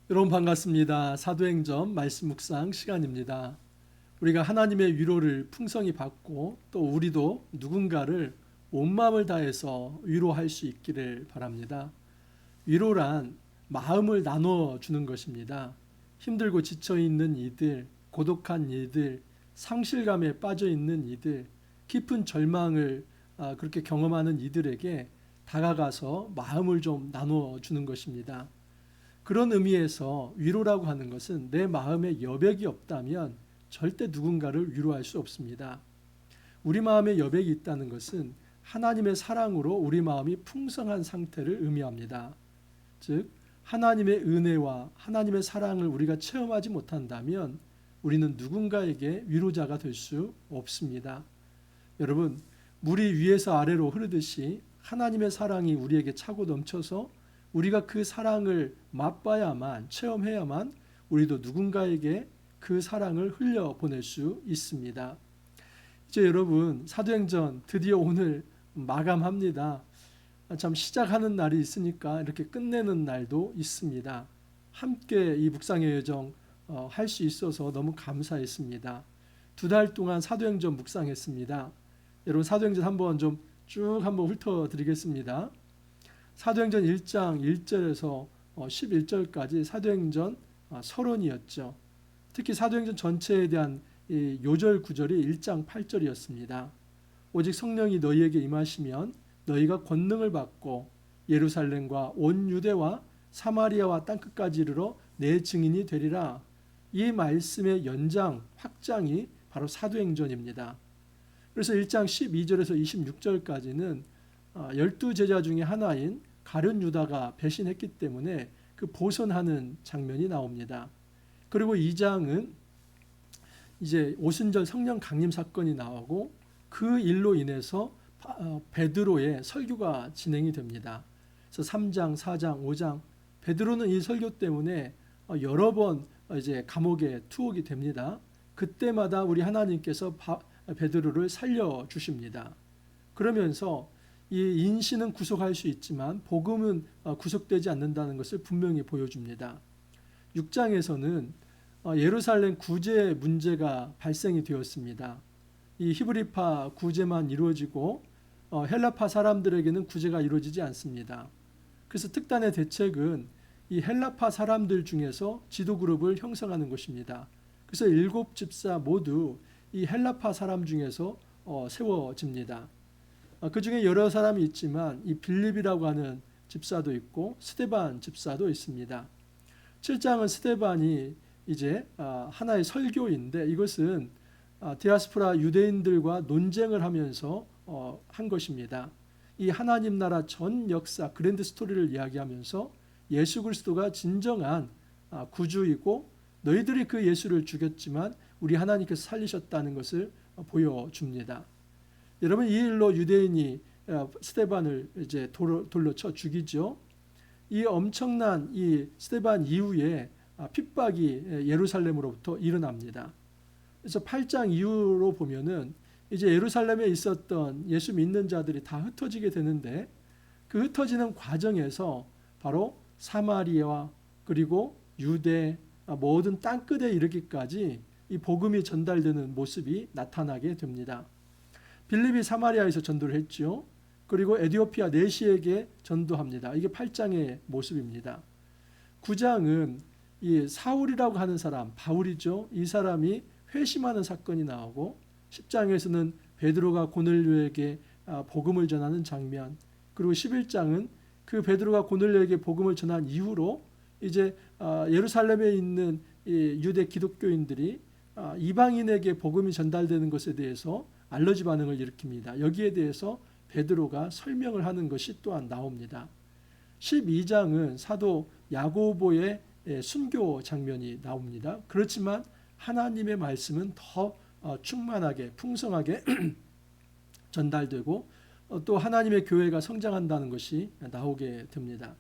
여러분 반갑습니다. 사도행전 말씀 묵상 시간입니다. 우리가 하나님의 위로를 풍성히 받고 또 우리도 누군가를 온 마음을 다해서 위로할 수 있기를 바랍니다. 위로란 마음을 나눠 주는 것입니다. 힘들고 지쳐 있는 이들, 고독한 이들, 상실감에 빠져 있는 이들, 깊은 절망을 그렇게 경험하는 이들에게 다가가서 마음을 좀 나눠 주는 것입니다. 그런 의미에서 위로라고 하는 것은 내 마음에 여백이 없다면 절대 누군가를 위로할 수 없습니다. 우리 마음에 여백이 있다는 것은 하나님의 사랑으로 우리 마음이 풍성한 상태를 의미합니다. 즉 하나님의 은혜와 하나님의 사랑을 우리가 체험하지 못한다면 우리는 누군가에게 위로자가 될 수 없습니다. 여러분, 물이 위에서 아래로 흐르듯이 하나님의 사랑이 우리에게 차고 넘쳐서 우리가 그 사랑을 맛봐야만, 체험해야만 우리도 누군가에게 그 사랑을 흘려보낼 수 있습니다. 이제 여러분, 사도행전 드디어 오늘 마감합니다. 참 시작하는 날이 있으니까 이렇게 끝내는 날도 있습니다. 함께 이 묵상의 여정 할 수 있어서 너무 감사했습니다. 2달 동안 사도행전 묵상했습니다. 여러분 사도행전 한번 좀 쭉 한번 훑어드리겠습니다. 사도행전 1장 1절에서 11절까지 사도행전 서론이었죠. 특히 사도행전 전체에 대한 이 요절 구절이 1장 8절이었습니다. 오직 성령이 너희에게 임하시면 너희가 권능을 받고 예루살렘과 온 유대와 사마리아와 땅끝까지 이르러 내 증인이 되리라. 이 말씀의 연장, 확장이 바로 사도행전입니다. 그래서 1장 12절에서 26절까지는 12제자 중에 하나인 가룟 유다가 배신했기 때문에 그 보선하는 장면이 나옵니다. 그리고 2장은 이제 오순절 성령 강림 사건이 나오고 그 일로 인해서 베드로의 설교가 진행이 됩니다. 그래서 3장, 4장, 5장 베드로는 이 설교 때문에 여러 번 이제 감옥에 투옥이 됩니다. 그때마다 우리 하나님께서 베드로를 살려 주십니다. 그러면서 이 인신은 구속할 수 있지만 복음은 구속되지 않는다는 것을 분명히 보여줍니다. 6장에서는 예루살렘 구제 문제가 발생이 되었습니다. 이 히브리파 구제만 이루어지고 헬라파 사람들에게는 구제가 이루어지지 않습니다. 그래서 특단의 대책은 이 헬라파 사람들 중에서 지도 그룹을 형성하는 것입니다. 그래서 7집사 모두 이 헬라파 사람 중에서 세워집니다. 그 중에 여러 사람이 있지만 이 빌립이라고 하는 집사도 있고 스데반 집사도 있습니다. 7장은 스데반이 이제 하나의 설교인데 이것은 디아스포라 유대인들과 논쟁을 하면서 한 것입니다. 이 하나님 나라 전 역사 그랜드 스토리를 이야기하면서 예수 그리스도가 진정한 구주이고 너희들이 그 예수를 죽였지만 우리 하나님께서 살리셨다는 것을 보여줍니다. 여러분 이 일로 유대인이 스데반을 이제 돌로 쳐 죽이죠. 이 엄청난 이 스데반 이후에 핍박이 예루살렘으로부터 일어납니다. 그래서 8장 이후로 보면은 이제 예루살렘에 있었던 예수 믿는 자들이 다 흩어지게 되는데 그 흩어지는 과정에서 바로 사마리아와 그리고 유대 모든 땅끝에 이르기까지 이 복음이 전달되는 모습이 나타나게 됩니다. 빌립이 사마리아에서 전도를 했죠. 그리고 에디오피아 내시에게 전도합니다. 이게 8장의 모습입니다. 9장은 이 사울이라고 하는 사람, 바울이죠. 이 사람이 회심하는 사건이 나오고 10장에서는 베드로가 고넬료에게 복음을 전하는 장면, 그리고 11장은 그 베드로가 고넬료에게 복음을 전한 이후로 이제 예루살렘에 있는 이 유대 기독교인들이 이방인에게 복음이 전달되는 것에 대해서 알러지 반응을 일으킵니다. 여기에 대해서 베드로가 설명을 하는 것이 또한 나옵니다. 12장은 사도 야고보의 순교 장면이 나옵니다. 그렇지만 하나님의 말씀은 더 충만하게 풍성하게 전달되고 또 하나님의 교회가 성장한다는 것이 나오게 됩니다.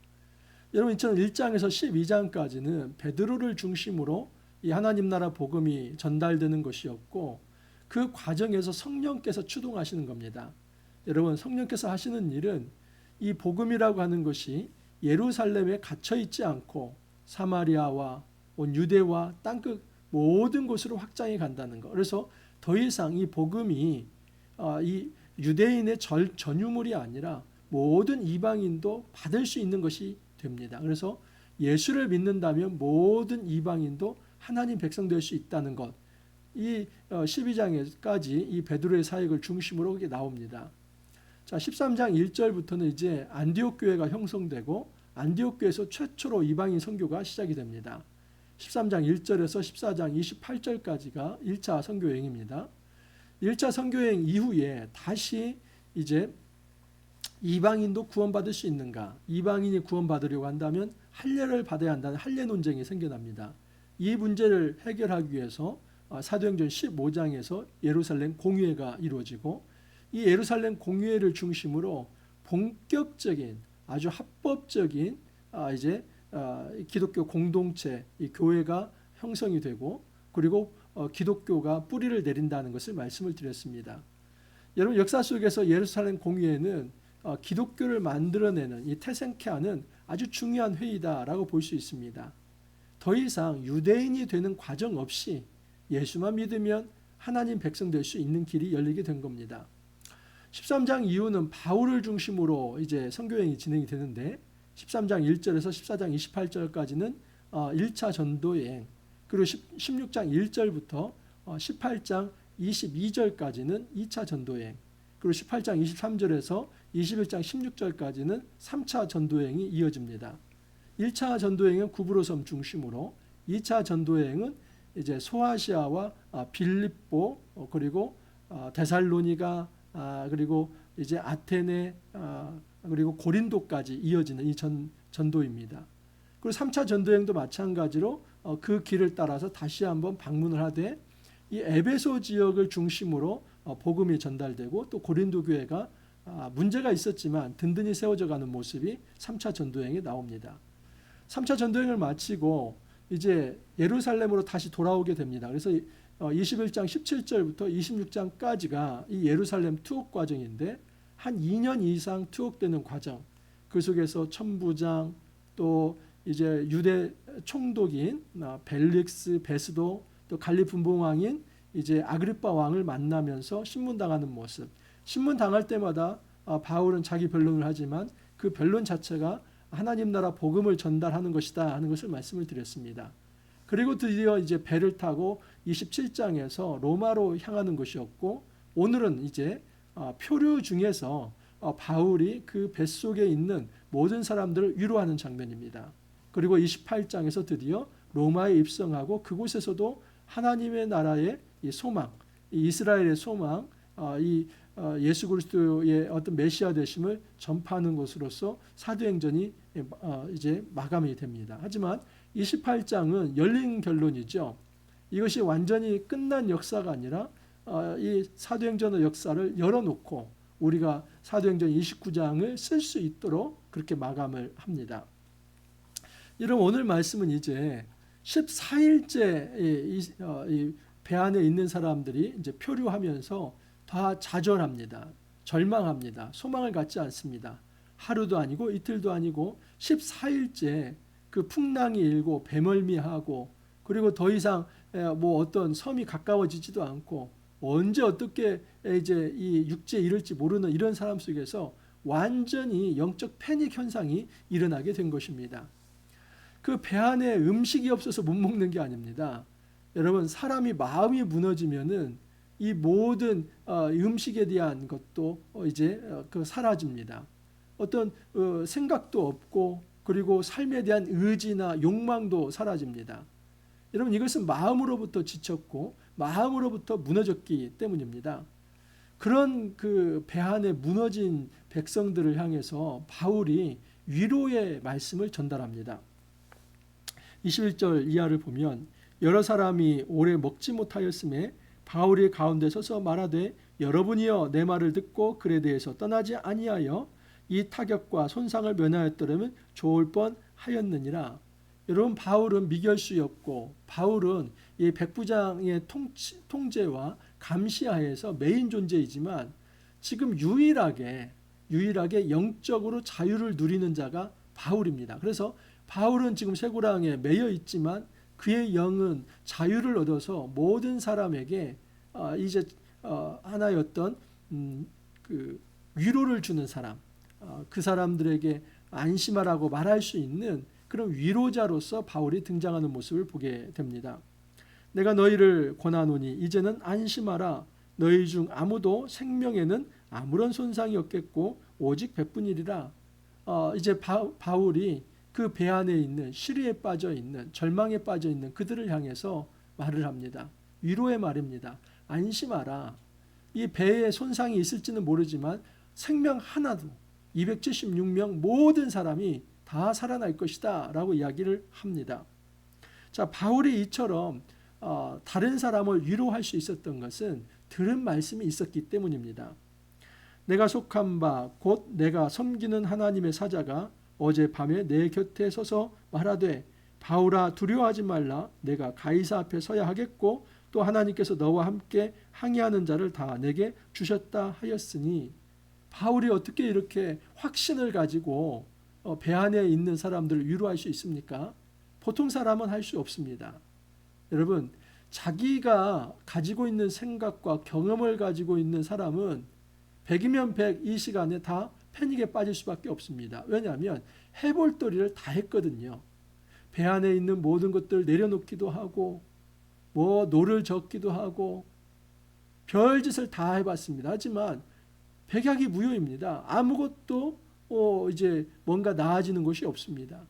여러분 이처럼 1장에서 12장까지는 베드로를 중심으로 이 하나님 나라 복음이 전달되는 것이었고 그 과정에서 성령께서 추동하시는 겁니다. 여러분 성령께서 하시는 일은 이 복음이라고 하는 것이 예루살렘에 갇혀 있지 않고 사마리아와 온 유대와 땅끝 모든 곳으로 확장해 간다는 것. 그래서 더 이상 이 복음이 이 유대인의 전유물이 아니라 모든 이방인도 받을 수 있는 것이 됩니다. 그래서 예수를 믿는다면 모든 이방인도 하나님 백성 될 수 있다는 것. 이 12장까지 이 베드로의 사역을 중심으로 그게 나옵니다. 자, 13장 1절부터는 이제 안디옥 교회가 형성되고 안디옥 교회에서 최초로 이방인 선교가 시작이 됩니다. 13장 1절에서 14장 28절까지가 1차 선교 여행입니다. 1차 선교 여행 이후에 다시 이제 이방인도 구원받을 수 있는가? 이방인이 구원받으려고 한다면 할례를 받아야 한다는 할례 논쟁이 생겨납니다. 이 문제를 해결하기 위해서 사도행전 15장에서 예루살렘 공회가 이루어지고 이 예루살렘 공회를 중심으로 본격적인 아주 합법적인 이제 기독교 공동체 이 교회가 형성이 되고 그리고 기독교가 뿌리를 내린다는 것을 말씀을 드렸습니다. 여러분 역사 속에서 예루살렘 공회는 기독교를 만들어내는 이 태생케하는 아주 중요한 회의다라고 볼 수 있습니다. 더 이상 유대인이 되는 과정 없이 예수만 믿으면 하나님 백성 될 수 있는 길이 열리게 된 겁니다. 13장 이후는 바울을 중심으로 이제 선교여행이 진행이 되는데 13장 1절에서 14장 28절까지는 1차 전도여행, 그리고 16장 1절부터 18장 22절까지는 2차 전도여행, 그리고 18장 23절에서 21장 16절까지는 3차 전도여행이 이어집니다. 1차 전도여행은 구브로섬 중심으로, 2차 전도여행은 이제 소아시아와 빌립보 그리고 데살로니가 그리고 이제 아테네 그리고 고린도까지 이어지는 이 전도입니다. 그리고 3차 전도여행도 마찬가지로 그 길을 따라서 다시 한번 방문을 하되 이 에베소 지역을 중심으로 복음이 전달되고 또 고린도 교회가 문제가 있었지만 든든히 세워져 가는 모습이 3차 전도여행에 나옵니다. 3차 전도여행을 마치고 이제 예루살렘으로 다시 돌아오게 됩니다. 그래서 21장 17절부터 26장까지가 이 예루살렘 투옥 과정인데 한 2년 이상 투옥되는 과정. 그 속에서 천부장 또 이제 유대 총독인 벨릭스 베스도 또 갈립 분봉왕인 이제 아그리빠 왕을 만나면서 신문당하는 모습. 신문당할 때마다 바울은 자기 변론을 하지만 그 변론 자체가 하나님 나라 복음을 전달하는 것이다 하는 것을 말씀을 드렸습니다. 그리고 드디어 이제 배를 타고 27장에서 로마로 향하는 것이었고 오늘은 이제 표류 중에서 바울이 그 뱃속에 있는 모든 사람들을 위로하는 장면입니다. 그리고 28장에서 드디어 로마에 입성하고 그곳에서도 하나님의 나라의 이 소망, 이 이스라엘의 소망, 이 예수 그리스도의 어떤 메시아 되심을 전파하는 것으로서 사도행전이 이제 마감이 됩니다. 하지만 28장은 열린 결론이죠. 이것이 완전히 끝난 역사가 아니라 이 사도행전의 역사를 열어놓고 우리가 사도행전 29장을 쓸 수 있도록 그렇게 마감을 합니다. 여러분 오늘 말씀은 이제 14일째 이 배 안에 있는 사람들이 이제 표류하면서 다 좌절합니다. 절망합니다. 소망을 갖지 않습니다. 하루도 아니고 이틀도 아니고 14일째 그 풍랑이 일고 배멀미하고 그리고 더 이상 뭐 어떤 섬이 가까워지지도 않고 언제 어떻게 이제 이 육지에 이를지 모르는 이런 사람 속에서 완전히 영적 패닉 현상이 일어나게 된 것입니다. 그 배 안에 음식이 없어서 못 먹는 게 아닙니다. 여러분 사람이 마음이 무너지면은 이 모든 음식에 대한 것도 이제 그 사라집니다. 어떤 생각도 없고 그리고 삶에 대한 의지나 욕망도 사라집니다. 여러분 이것은 마음으로부터 지쳤고 마음으로부터 무너졌기 때문입니다. 그런 그 배 안에 무너진 백성들을 향해서 바울이 위로의 말씀을 전달합니다. 21절 이하를 보면 여러 사람이 오래 먹지 못하였음에 바울이 가운데 서서 말하되 여러분이여 내 말을 듣고 글에 대해서 떠나지 아니하여 이 타격과 손상을 면하였더라면 좋을 뻔하였느니라. 여러분 바울은 미결수였고 바울은 이 백부장의 통제와 감시하에서 메인 존재이지만 지금 유일하게 영적으로 자유를 누리는 자가 바울입니다. 그래서 바울은 지금 쇠고랑에 매여 있지만 그의 영은 자유를 얻어서 모든 사람에게 이제 하나의 어떤 그 위로를 주는 사람, 그 사람들에게 안심하라고 말할 수 있는 그런 위로자로서 바울이 등장하는 모습을 보게 됩니다. 내가 너희를 권하노니 이제는 안심하라. 너희 중 아무도 생명에는 아무런 손상이 없겠고 오직 배뿐이리라. 이제 바울이 그 배 안에 있는 시리에 빠져 있는 절망에 빠져 있는 그들을 향해서 말을 합니다. 위로의 말입니다. 안심하라. 이 배에 손상이 있을지는 모르지만 생명 하나도 276명 모든 사람이 다 살아날 것이다 라고 이야기를 합니다. 자, 바울이 이처럼 다른 사람을 위로할 수 있었던 것은 들은 말씀이 있었기 때문입니다. 내가 속한 바 곧 내가 섬기는 하나님의 사자가 어젯밤에 내 곁에 서서 말하되 바울아 두려워하지 말라. 내가 가이사 앞에 서야 하겠고 또 하나님께서 너와 함께 항의하는 자를 다 내게 주셨다 하였으니, 바울이 어떻게 이렇게 확신을 가지고 배 안에 있는 사람들을 위로할 수 있습니까? 보통 사람은 할 수 없습니다. 여러분, 자기가 가지고 있는 생각과 경험을 가지고 있는 사람은 100이면 100 이 시간에 다 패닉에 빠질 수밖에 없습니다. 왜냐하면 해볼 도리를 다 했거든요. 배 안에 있는 모든 것들을 내려놓기도 하고 노를 젓기도 하고 별짓을 다 해봤습니다. 하지만 백약이 무효입니다. 아무것도 이제 뭔가 나아지는 것이 없습니다.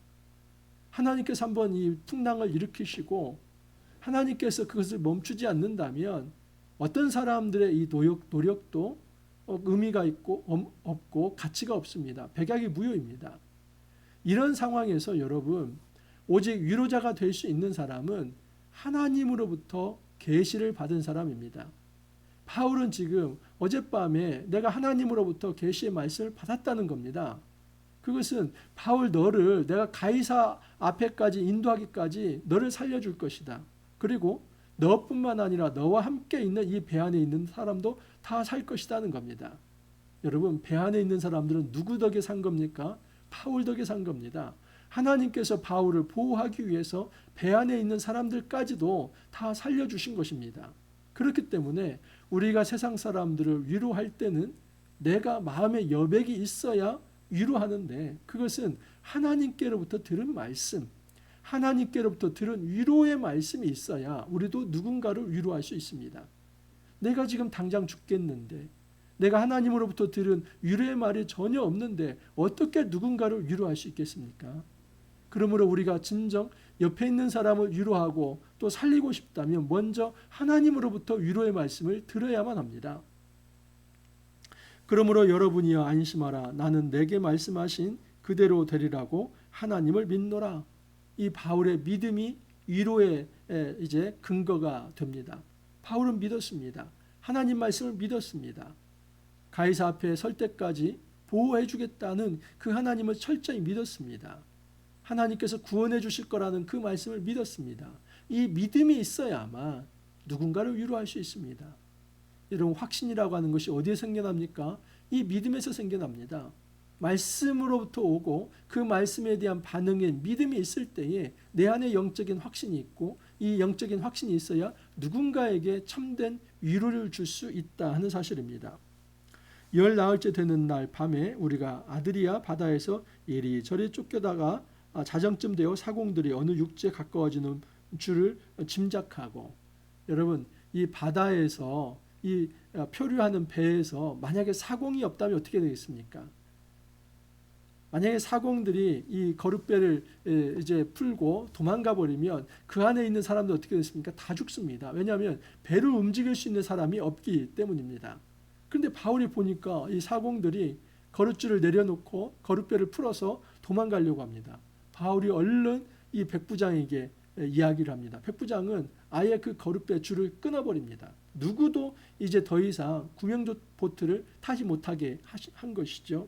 하나님께서 한번 이 풍랑을 일으키시고 하나님께서 그것을 멈추지 않는다면 어떤 사람들의 이 노력도 의미가 있고 없고 가치가 없습니다. 백약이 무효입니다. 이런 상황에서 여러분, 오직 위로자가 될 수 있는 사람은 하나님으로부터 계시를 받은 사람입니다. 바울은 지금 어젯밤에 내가 하나님으로부터 계시의 말씀을 받았다는 겁니다. 그것은 바울 너를 내가 가이사 앞에까지 인도하기까지 너를 살려줄 것이다. 그리고 너뿐만 아니라 너와 함께 있는 이 배 안에 있는 사람도 다 살 것이라는 겁니다. 여러분, 배 안에 있는 사람들은 누구 덕에 산 겁니까? 바울 덕에 산 겁니다. 하나님께서 바울을 보호하기 위해서 배 안에 있는 사람들까지도 다 살려주신 것입니다. 그렇기 때문에 우리가 세상 사람들을 위로할 때는 내가 마음에 여백이 있어야 위로하는데, 그것은 하나님께로부터 들은 말씀, 하나님께로부터 들은 위로의 말씀이 있어야 우리도 누군가를 위로할 수 있습니다. 내가 지금 당장 죽겠는데, 내가 하나님으로부터 들은 위로의 말이 전혀 없는데 어떻게 누군가를 위로할 수 있겠습니까? 그러므로 우리가 진정 옆에 있는 사람을 위로하고 또 살리고 싶다면 먼저 하나님으로부터 위로의 말씀을 들어야만 합니다. 그러므로 여러분이여 안심하라. 나는 내게 말씀하신 그대로 되리라고 하나님을 믿노라. 이 바울의 믿음이 위로의 이제 근거가 됩니다. 바울은 믿었습니다. 하나님 말씀을 믿었습니다. 가이사 앞에 설 때까지 보호해 주겠다는 그 하나님을 철저히 믿었습니다. 하나님께서 구원해 주실 거라는 그 말씀을 믿었습니다. 이 믿음이 있어야만 누군가를 위로할 수 있습니다. 여러분, 확신이라고 하는 것이 어디에 생겨납니까? 이 믿음에서 생겨납니다. 말씀으로부터 오고 그 말씀에 대한 반응에 믿음이 있을 때에 내 안에 영적인 확신이 있고, 이 영적인 확신이 있어야 누군가에게 참된 위로를 줄 수 있다 하는 사실입니다. 열 나흘째 되는 날 밤에 우리가 아드리아 바다에서 이리저리 쫓겨다가 자정쯤 되어 사공들이 어느 육지에 가까워지는 줄을 짐작하고, 여러분, 이 바다에서 이 표류하는 배에서 만약에 사공이 없다면 어떻게 되겠습니까? 만약에 사공들이 이 거룻배를 이제 풀고 도망가 버리면 그 안에 있는 사람도 어떻게 됐습니까? 다 죽습니다. 왜냐하면 배를 움직일 수 있는 사람이 없기 때문입니다. 그런데 바울이 보니까 이 사공들이 거룻줄을 내려놓고 거룻배를 풀어서 도망가려고 합니다. 바울이 얼른 이 백부장에게 이야기를 합니다. 백부장은 아예 그 거룻배 줄을 끊어버립니다. 누구도 이제 더 이상 구명조 보트를 타지 못하게 한 것이죠.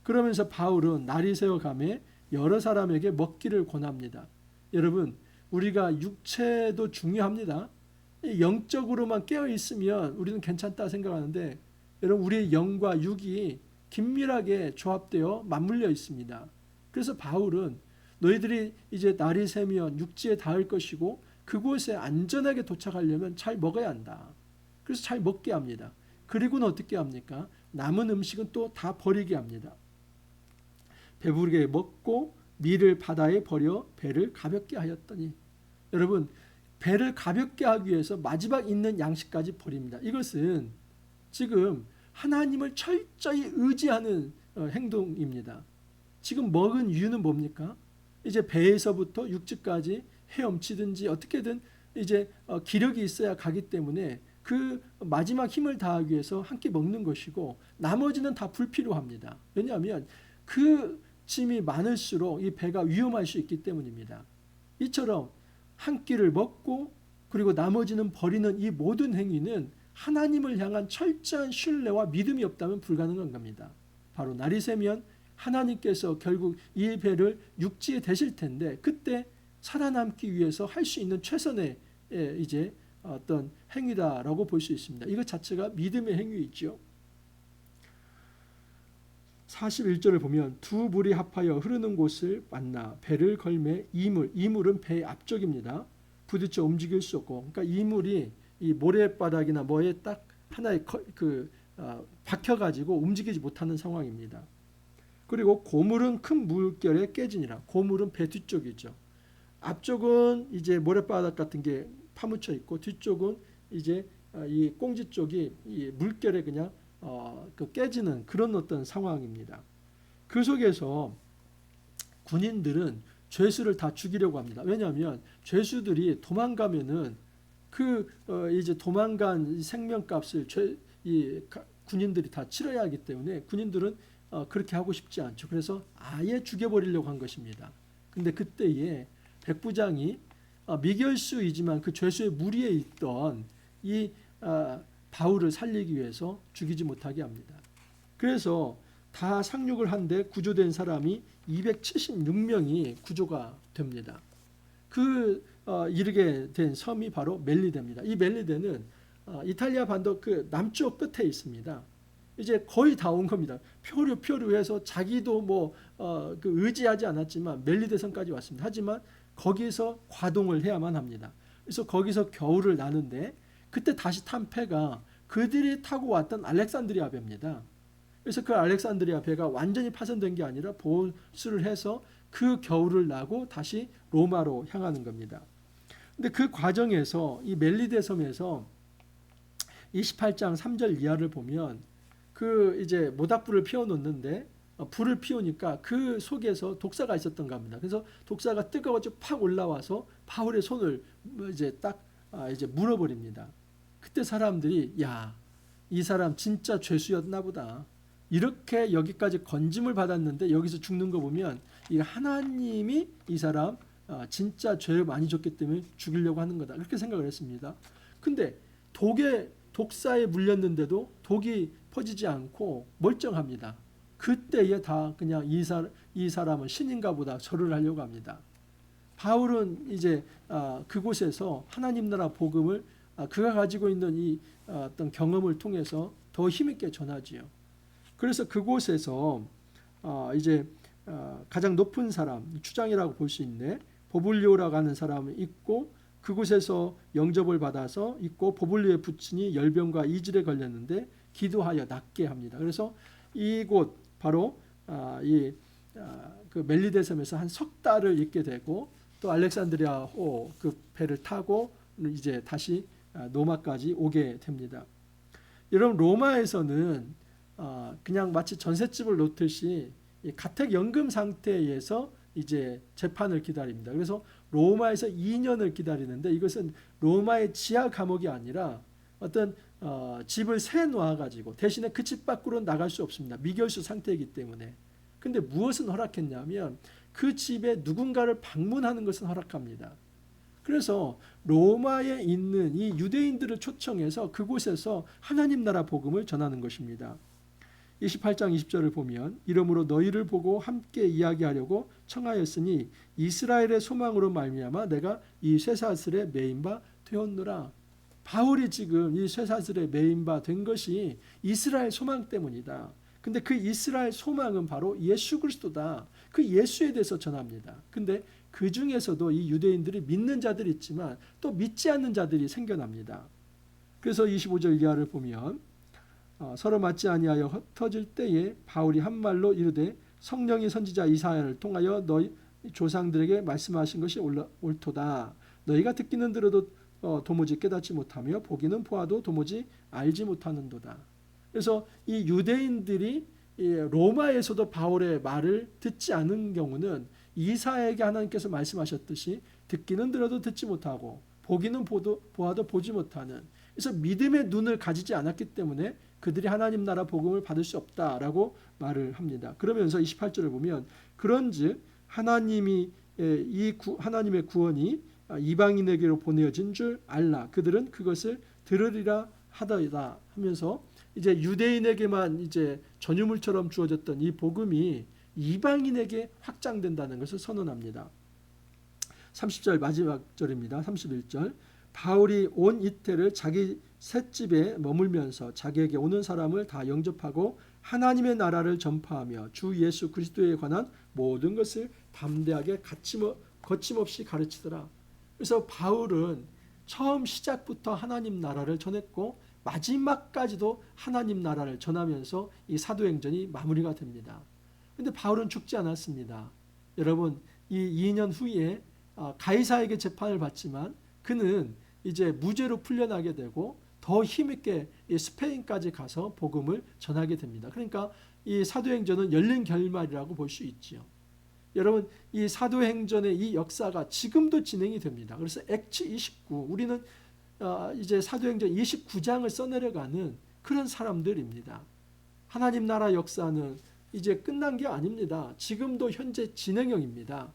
그러면서 바울은 날이 새어가매 여러 사람에게 먹기를 권합니다. 여러분, 우리가 육체도 중요합니다. 영적으로만 깨어 있으면 우리는 괜찮다 생각하는데, 여러분, 우리의 영과 육이 긴밀하게 조합되어 맞물려 있습니다. 그래서 바울은 너희들이 이제 날이 새면 육지에 닿을 것이고 그곳에 안전하게 도착하려면 잘 먹어야 한다. 그래서 잘 먹게 합니다. 그리고는 어떻게 합니까? 남은 음식은 또 다 버리게 합니다. 배부르게 먹고 밀을 바다에 버려 배를 가볍게 하였더니, 여러분, 배를 가볍게 하기 위해서 마지막 있는 양식까지 버립니다. 이것은 지금 하나님을 철저히 의지하는 행동입니다. 지금 먹은 이유는 뭡니까? 이제 배에서부터 육지까지 헤엄치든지 어떻게든 이제 기력이 있어야 가기 때문에 그 마지막 힘을 다하기 위해서 한 끼 먹는 것이고, 나머지는 다 불필요합니다. 왜냐하면 그 짐이 많을수록 이 배가 위험할 수 있기 때문입니다. 이처럼 한 끼를 먹고 그리고 나머지는 버리는 이 모든 행위는 하나님을 향한 철저한 신뢰와 믿음이 없다면 불가능한 겁니다. 바로 날이 새면 하나님께서 결국 이 배를 육지에 대실 텐데, 그때 살아남기 위해서 할 수 있는 최선의 이제 어떤 행위다라고 볼 수 있습니다. 이것 자체가 믿음의 행위이죠. 41절을 보면 두 물이 합하여 흐르는 곳을 만나 배를 걸매 이물은 배의 앞쪽입니다. 부딪혀 움직일 수 없고, 그러니까 이물이 이 모래바닥이나 뭐에 딱 하나에 박혀가지고 움직이지 못하는 상황입니다. 그리고 고물은 큰 물결에 깨지니라. 고물은 배 뒤쪽이죠. 앞쪽은 이제 모래바닥 같은 게 파묻혀 있고, 뒤쪽은 이제 이 꽁지 쪽이 이 물결에 그냥 깨지는 그런 어떤 상황입니다. 그 속에서 군인들은 죄수를 다 죽이려고 합니다. 왜냐하면 죄수들이 도망가면은 그 이제 도망간 생명값을 이 군인들이 다 치러야 하기 때문에 군인들은 그렇게 하고 싶지 않죠. 그래서 아예 죽여버리려고 한 것입니다. 근데 그때에 백부장이 미결수이지만 그 죄수의 무리에 있던 이 바울을 살리기 위해서 죽이지 못하게 합니다. 그래서 다 상륙을 한데 구조된 사람이 276명이 구조가 됩니다. 이르게 된 섬이 바로 멜리데입니다. 이 멜리데는 이탈리아 반도 그 남쪽 끝에 있습니다. 이제 거의 다 온 겁니다. 표류해서 자기도 그 의지하지 않았지만 멜리데 섬까지 왔습니다. 하지만 거기서 과동을 해야만 합니다. 그래서 거기서 겨울을 나는데, 그때 다시 탄 배가 그들이 타고 왔던 알렉산드리아 배입니다. 그래서 그 알렉산드리아 배가 완전히 파손된 게 아니라 보수를 해서 그 겨울을 나고 다시 로마로 향하는 겁니다. 근데 그 과정에서 이 멜리데 섬에서 28장 3절 이하를 보면 그 이제 모닥불을 피워놓는데 불을 피우니까 그 속에서 독사가 있었던가 합니다. 그래서 독사가 뜨거워져 팍 올라와서 바울의 손을 이제 딱 이제 물어버립니다. 그때 사람들이, 야, 이 사람 진짜 죄수였나 보다. 이렇게 여기까지 건짐을 받았는데 여기서 죽는 거 보면 이 하나님이 이 사람 진짜 죄를 많이 졌기 때문에 죽이려고 하는 거다. 그렇게 생각을 했습니다. 근데 독사에 물렸는데도 독이 퍼지지 않고 멀쩡합니다. 그때에 다 그냥 이 사람은 신인가 보다 절을 하려고 합니다. 바울은 이제 그곳에서 하나님 나라 복음을 그가 가지고 있는 이 어떤 경험을 통해서 더 힘있게 전하지요. 그래서 그곳에서 이제 가장 높은 사람, 추장이라고 볼 수 있네, 보블리오라고 하는 사람이 있고, 그곳에서 영접을 받아서 있고, 보블리오의 부친이 열병과 이질에 걸렸는데 기도하여 낫게 합니다. 그래서 이곳 바로 그 멜리데 섬에서 한 석 달을 있게 되고, 또 알렉산드리아호 그 배를 타고 이제 다시 로마까지 오게 됩니다. 여러분, 로마에서는 그냥 마치 전셋집을 놓듯이 가택연금 상태에서 이제 재판을 기다립니다. 그래서 로마에서 2년을 기다리는데, 이것은 로마의 지하 감옥이 아니라 어떤 집을 새 놓아가지고 대신에 그 집 밖으로 나갈 수 없습니다. 미결수 상태이기 때문에. 근데 무엇은 허락했냐면 그 집에 누군가를 방문하는 것은 허락합니다. 그래서 로마에 있는 이 유대인들을 초청해서 그곳에서 하나님 나라 복음을 전하는 것입니다. 28장 20절을 보면 이러므로 너희를 보고 함께 이야기하려고 청하였으니 이스라엘의 소망으로 말미암아 내가 이 쇠사슬에 매인 바 되었노라. 바울이 지금 이 쇠사슬에 매인 바 된 것이 이스라엘 소망 때문이다. 근데 그 이스라엘 소망은 바로 예수 그리스도다. 그 예수에 대해서 전합니다. 근데 그 중에서도 이 유대인들이 믿는 자들이 있지만 또 믿지 않는 자들이 생겨납니다. 그래서 25절 이하를 보면 서로 맞지 아니하여 흩어질 때에 바울이 한 말로 이르되 성령이 선지자 이사야를 통하여 너희 조상들에게 말씀하신 것이 옳도다. 너희가 듣기는 들어도 도무지 깨닫지 못하며 보기는 보아도 도무지 알지 못하는도다. 그래서 이 유대인들이 로마에서도 바울의 말을 듣지 않은 경우는 이사야에게 하나님께서 말씀하셨듯이 듣기는 들어도 듣지 못하고 보기는 보아도 보지 못하는, 그래서 믿음의 눈을 가지지 않았기 때문에 그들이 하나님 나라 복음을 받을 수 없다라고 말을 합니다. 그러면서 28절을 보면 그런즉 하나님의 구원이 이방인에게로 보내어진 줄 알라. 그들은 그것을 들으리라 하더이다 하면서 이제 유대인에게만 이제 전유물처럼 주어졌던 이 복음이 이방인에게 확장된다는 것을 선언합니다. 30절 마지막 절입니다. 31절. 바울이 온 이태를 자기 셋집에 머물면서 자기에게 오는 사람을 다 영접하고 하나님의 나라를 전파하며 주 예수 그리스도에 관한 모든 것을 담대하게 거침없이 가르치더라. 그래서 바울은 처음 시작부터 하나님 나라를 전했고 마지막까지도 하나님 나라를 전하면서 이 사도행전이 마무리가 됩니다. 그런데 바울은 죽지 않았습니다. 여러분, 이 2년 후에 가이사에게 재판을 받지만 그는 이제 무죄로 풀려나게 되고 더 힘있게 스페인까지 가서 복음을 전하게 됩니다. 그러니까 이 사도행전은 열린 결말이라고 볼 수 있지요. 여러분, 이 사도행전의 이 역사가 지금도 진행이 됩니다. 그래서 액츠 29, 우리는 이제 사도행전 29장을 써내려가는 그런 사람들입니다. 하나님 나라 역사는 이제 끝난 게 아닙니다. 지금도 현재 진행형입니다.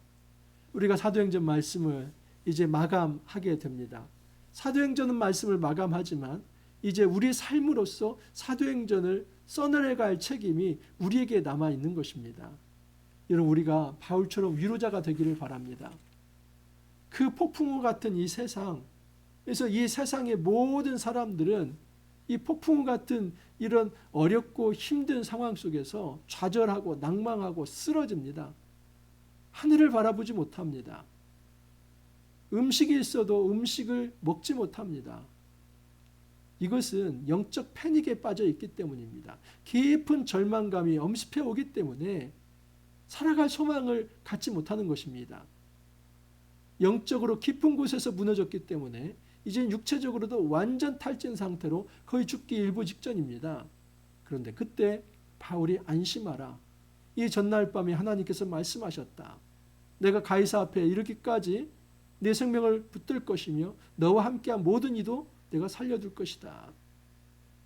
우리가 사도행전 말씀을 이제 마감하게 됩니다. 사도행전은 말씀을 마감하지만 이제 우리 삶으로서 사도행전을 써내려갈 책임이 우리에게 남아 있는 것입니다. 여러분, 우리가 바울처럼 위로자가 되기를 바랍니다. 그 폭풍우 같은 이 세상, 그래서 이 세상의 모든 사람들은 이 폭풍우 같은 이런 어렵고 힘든 상황 속에서 좌절하고 낭망하고 쓰러집니다. 하늘을 바라보지 못합니다. 음식이 있어도 음식을 먹지 못합니다. 이것은 영적 패닉에 빠져 있기 때문입니다. 깊은 절망감이 엄습해 오기 때문에 살아갈 소망을 갖지 못하는 것입니다. 영적으로 깊은 곳에서 무너졌기 때문에 이제 육체적으로도 완전 탈진 상태로 거의 죽기 일부 직전입니다. 그런데 그때 바울이 안심하라. 이 전날 밤에 하나님께서 말씀하셨다. 내가 가이사 앞에 이르기까지 내 생명을 붙들 것이며 너와 함께한 모든 이도 내가 살려둘 것이다.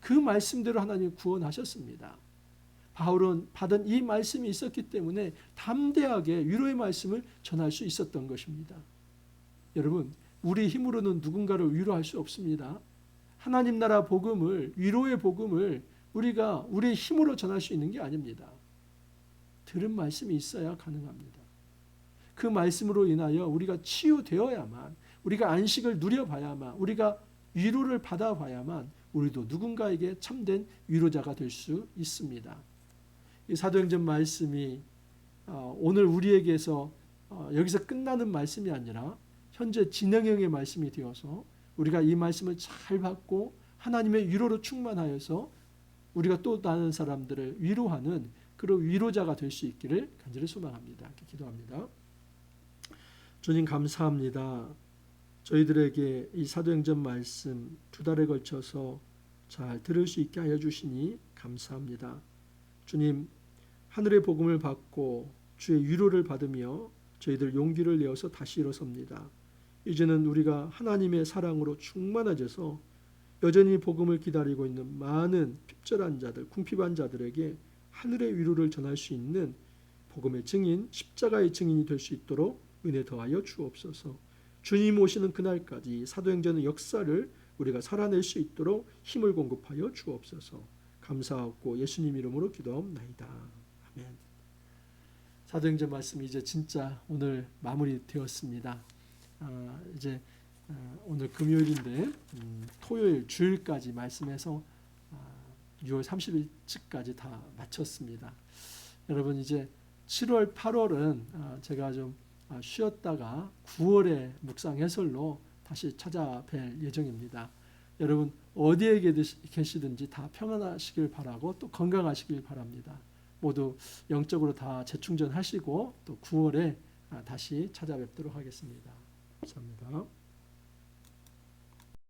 그 말씀대로 하나님 구원하셨습니다. 바울은 받은 이 말씀이 있었기 때문에 담대하게 위로의 말씀을 전할 수 있었던 것입니다. 여러분, 우리 힘으로는 누군가를 위로할 수 없습니다. 하나님 나라 복음을, 위로의 복음을 우리가 우리의 힘으로 전할 수 있는 게 아닙니다. 들은 말씀이 있어야 가능합니다. 그 말씀으로 인하여 우리가 치유되어야만, 우리가 안식을 누려봐야만, 우리가 위로를 받아봐야만 우리도 누군가에게 참된 위로자가 될 수 있습니다. 이 사도행전 말씀이 오늘 우리에게서 여기서 끝나는 말씀이 아니라 현재 진행형의 말씀이 되어서 우리가 이 말씀을 잘 받고 하나님의 위로로 충만하여서 우리가 또 다른 사람들을 위로하는 그런 위로자가 될 수 있기를 간절히 소망합니다. 이렇게 기도합니다. 주님, 감사합니다. 저희들에게 이 사도행전 말씀 2달에 걸쳐서 잘 들을 수 있게 하여 주시니 감사합니다. 주님, 하늘의 복음을 받고 주의 위로를 받으며 저희들 용기를 내어서 다시 일어섭니다. 이제는 우리가 하나님의 사랑으로 충만해져서 여전히 복음을 기다리고 있는 많은 핍절한 자들, 궁핍한 자들에게 하늘의 위로를 전할 수 있는 복음의 증인, 십자가의 증인이 될 수 있도록 은혜 더하여 주옵소서. 주님 오시는 그날까지 사도행전의 역사를 우리가 살아낼 수 있도록 힘을 공급하여 주옵소서. 감사하고 예수님 이름으로 기도하옵나이다. 아멘. 사도행전 말씀이 이제 진짜 오늘 마무리되었습니다. 이제 오늘 금요일인데 토요일 주일까지 말씀해서 6월 30일까지 다 마쳤습니다. 여러분, 이제 7월, 8월은 제가 좀 쉬었다가 9월에 묵상 해설로 다시 찾아뵐 예정입니다. 여러분 어디에 계시든지 다 평안하시길 바라고 또 건강하시길 바랍니다. 모두 영적으로 다 재충전하시고 또 9월에 다시 찾아뵙도록 하겠습니다. 감사합니다.